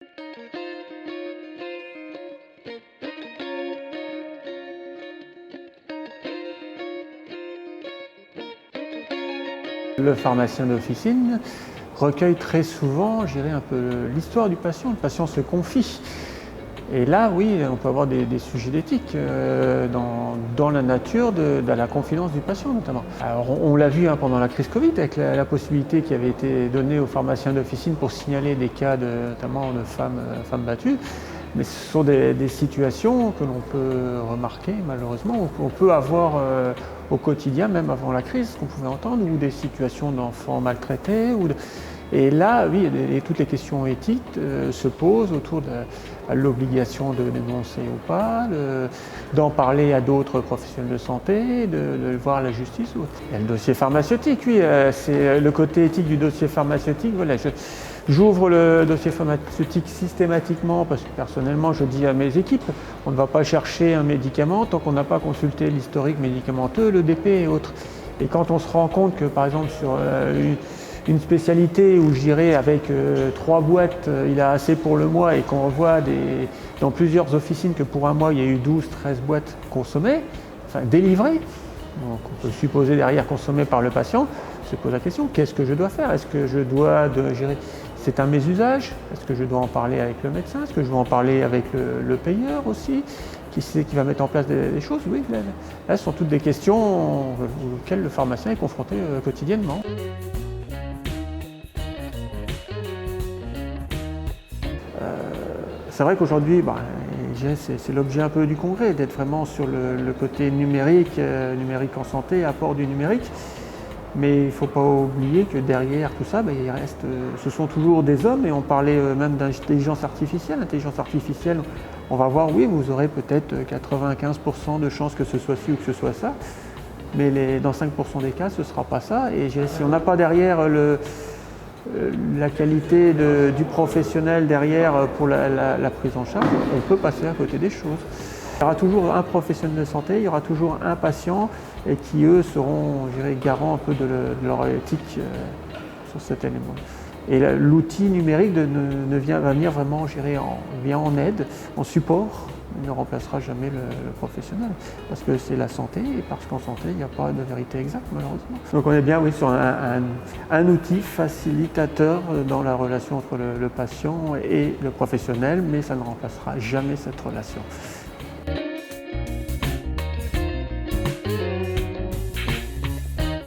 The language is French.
Le pharmacien d'officine recueille très souvent, je dirais, un peu l'histoire du patient. Le patient se confie. Et là, oui, on peut avoir des sujets d'éthique dans la nature de la confidence du patient, notamment. Alors, on l'a vu pendant la crise Covid, avec la possibilité qui avait été donnée aux pharmaciens d'officine pour signaler des cas notamment de femmes battues. Mais ce sont des situations que l'on peut remarquer, malheureusement, qu'on peut avoir au quotidien, même avant la crise, qu'on pouvait entendre, ou des situations d'enfants maltraités. Et là, oui, toutes les questions éthiques se posent autour de l'obligation de dénoncer ou pas, d'en parler à d'autres professionnels de santé, de voir la justice. Il y a le dossier pharmaceutique, oui, c'est le côté éthique du dossier pharmaceutique. Voilà, j'ouvre le dossier pharmaceutique systématiquement parce que personnellement, je dis à mes équipes, on ne va pas chercher un médicament tant qu'on n'a pas consulté l'historique médicamenteux, le DP et autres. Et quand on se rend compte que, par exemple, sur une spécialité où je dirais avec 3 boîtes, il a assez pour le mois et qu'on voit dans plusieurs officines que pour un mois, il y a eu 12-13 boîtes consommées, enfin délivrées, donc on peut supposer derrière consommées par le patient, se pose la question, qu'est-ce que je dois faire? Est-ce que je dois gérer? C'est un mésusage? Est-ce que je dois en parler avec le médecin? Est-ce que je dois en parler avec le payeur aussi? Qui c'est qui va mettre en place des choses? Oui, là, ce sont toutes des questions auxquelles le pharmacien est confronté quotidiennement. C'est vrai qu'aujourd'hui, c'est l'objet un peu du congrès, d'être vraiment sur le côté numérique, numérique en santé, apport du numérique. Mais il ne faut pas oublier que derrière tout ça, il reste, ce sont toujours des hommes, et on parlait même d'intelligence artificielle. L'intelligence artificielle, on va voir, oui, vous aurez peut-être 95% de chances que ce soit ci ou que ce soit ça, mais dans 5% des cas, ce ne sera pas ça. Et si on n'a pas derrière la qualité du professionnel derrière pour la prise en charge, on peut passer à côté des choses. Il y aura toujours un professionnel de santé, il y aura toujours un patient et qui, eux, seront, je dirais, garants un peu de leur éthique sur cet élément. Et l'outil numérique va venir vraiment, je dirais, vient en aide, en support. Il ne remplacera jamais le professionnel, parce que c'est la santé, et parce qu'en santé, il n'y a pas de vérité exacte, malheureusement. Donc on est bien, oui, sur un outil facilitateur dans la relation entre le patient et le professionnel, mais ça ne remplacera jamais cette relation.